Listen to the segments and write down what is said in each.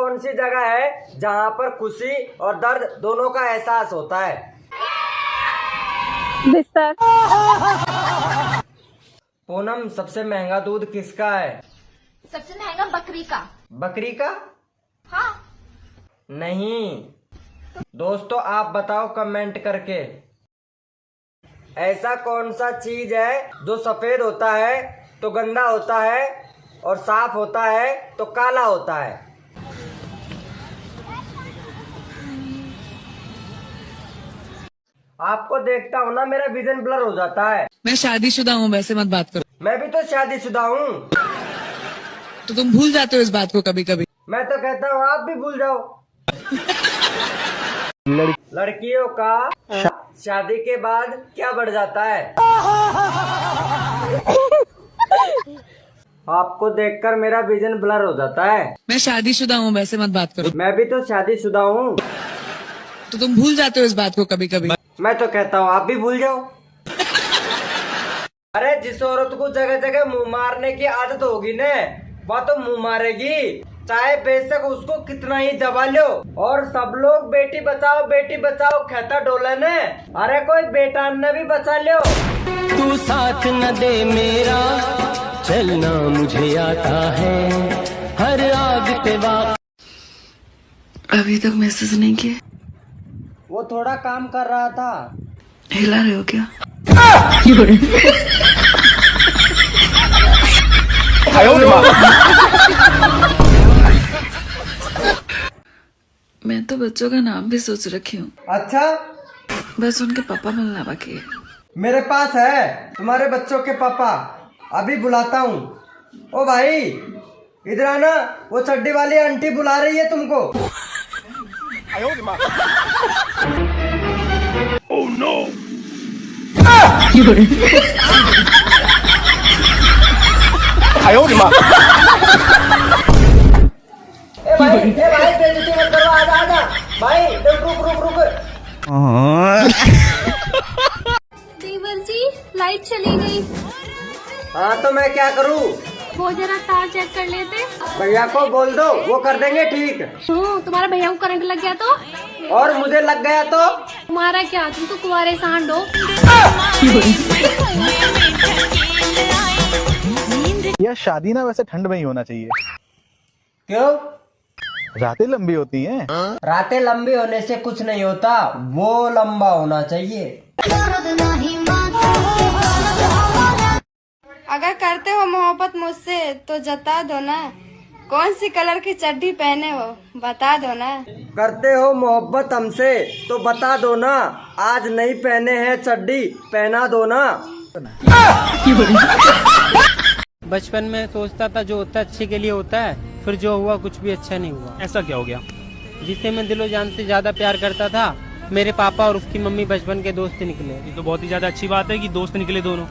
कौन सी जगह है जहाँ पर खुशी और दर्द दोनों का एहसास होता है? बिस्तर। पूनम, सबसे महंगा दूध किसका है? सबसे महंगा बकरी का। बकरी का? हाँ। नहीं। दोस्तों आप बताओ कमेंट करके, ऐसा कौन सा चीज है जो सफेद होता है तो गंदा होता है और साफ होता है तो काला होता है? आपको देखता हूँ ना मेरा विजन ब्लर हो जाता है। मैं शादीशुदा हूँ, वैसे मत बात करो। मैं भी तो शादीशुदा हूँ। तो तुम भूल जाते हो इस बात को कभी कभी। मैं तो कहता हूँ आप भी भूल जाओ। लड़कियों का शादी के बाद क्या बढ़ जाता है? आपको देखकर मेरा विजन ब्लर हो जाता है। मैं शादीशुदा हूँ, वैसे मत बात करो। मैं भी तो शादीशुदा हूँ। तो तुम भूल जाते हो इस बात को कभी कभी। मैं तो कहता हूँ आप भी भूल जाओ। अरे जिस औरत को जगह जगह मुंह मारने की आदत होगी न, वह तो मुंह मारेगी, चाहे बेशक उसको कितना ही दबा लो। और सब लोग बेटी बचाओ कहता डोलन है। अरे कोई बेटा न भी बचा लो। तू साथ न दे मेरा, चलना मुझे आता है, हर आग से अभी तक मैसेज नहीं किए? वो थोड़ा काम कर रहा था। हिला रहे हो क्या? मैं तो बच्चों का नाम भी सोच रखी हूँ। अच्छा, बस उनके पापा मिलना बाकी है। मेरे पास है तुम्हारे बच्चों के पापा, अभी बुलाता हूँ। ओ भाई इधर आना, वो चड्डी वाली आंटी बुला रही है तुमको। Oh no! ए भाई बेइज्जती मत करो, आजा भाई, रुक। देवर जी लाइट चली गई। हाँ तो मैं क्या करूँ? वो जरा तार चेक कर लेते। भैया को बोल दो, वो कर देंगे ठीक। तुम्हारे भैया को करंट लग गया तो? और मुझे लग गया तो? तुम्हारा क्या, तुम तो कुंवारे सांड हो। यह शादी ना वैसे ठंड में ही होना चाहिए। क्यों? रातें लंबी होती हैं। रातें लंबी होने से कुछ नहीं होता, वो लंबा होना चाहिए। अगर करते हो मोहब्बत मुझसे तो जता दो ना, कौन सी कलर की चड्डी पहने हो बता दो ना। करते हो मोहब्बत हमसे तो बता दो ना, आज नहीं पहने हैं चड्डी, पहना दो ना। बचपन में सोचता था जो होता है अच्छे के लिए होता है, फिर जो हुआ कुछ भी अच्छा नहीं हुआ। ऐसा क्या हो गया? जिसे मैं दिलो जान से ज्यादा प्यार करता था, मेरे पापा और उसकी मम्मी बचपन के दोस्त निकले। ये तो बहुत ही ज्यादा अच्छी बात है कि दोस्त निकले दोनों।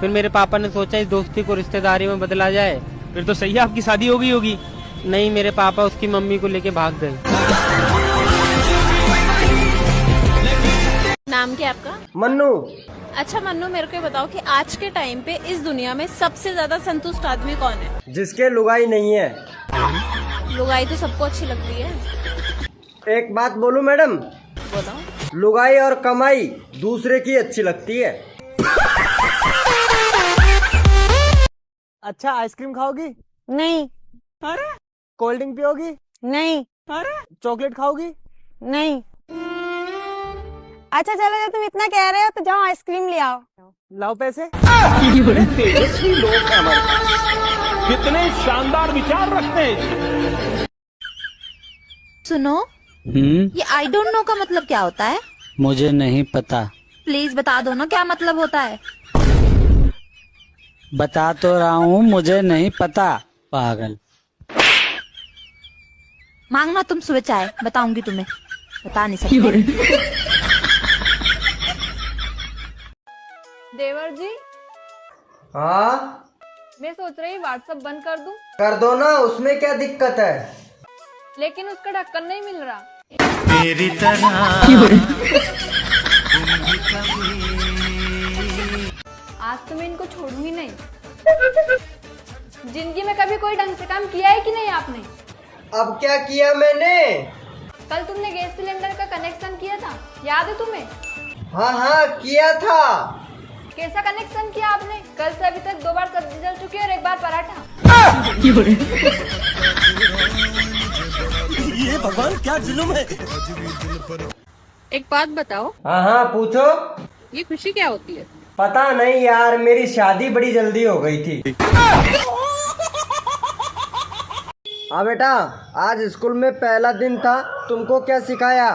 फिर मेरे पापा ने सोचा इस दोस्ती को रिश्तेदारी में बदला जाए। फिर तो सही है, आपकी शादी हो गई होगी। नहीं, मेरे पापा उसकी मम्मी को लेके भाग गए। नाम क्या आपका? मन्नू। अच्छा मन्नू, मेरे को बताओ कि आज के टाइम पे इस दुनिया में सबसे ज्यादा संतुष्ट आदमी कौन है? जिसके लुगाई नहीं है। लुगाई तो सबको अच्छी लगती है। एक बात बोलूं मैडम? बोलो। लुगाई और कमाई दूसरे की अच्छी लगती है। अच्छा, आइसक्रीम खाओगी? नहीं। अरे कोल्ड ड्रिंक पियोगी? नहीं। अरे चॉकलेट खाओगी? नहीं। अच्छा चलो, जब तुम इतना कह रहे हो तो जाओ आइसक्रीम ले आओ। लाओ पैसे। तेजस्वी लोग हैं हमारे पास, कितने शानदार विचार रखते हैं। सुनो, ये आई डोंट नो का मतलब क्या होता है? मुझे नहीं पता। प्लीज बता दो ना क्या मतलब होता है। बता तो रहा हूँ, मुझे नहीं पता पागल। मांगना तुम सुबह चाय, बताऊंगी तुम्हें, बता नहीं सकते। देवर जी, हाँ मैं सोच रही व्हाट्सएप बंद कर दूं, कर दो ना, उसमें क्या दिक्कत है? लेकिन उसका ढक्कन नहीं मिल रहा। तेरी तरह आज तो मैं इनको छोड़ूंगी नहीं। जिंदगी में कभी कोई ढंग से काम किया है कि नहीं आपने? अब क्या किया मैंने? कल तुमने गैस सिलेंडर का कनेक्शन किया था, याद है तुम्हें? हाँ हाँ किया था। कैसा कनेक्शन किया आपने? कल से अभी तक 2 बार सब्जी जल चुकी है और 1 बार पराठा। ये भगवान क्या जुल्म है। एक बात बताओ, हाँ हाँ पूछो। ये खुशी क्या होती है? पता नहीं यार, मेरी शादी बड़ी जल्दी हो गई थी। हाँ बेटा, आज स्कूल में पहला दिन था, तुमको क्या सिखाया?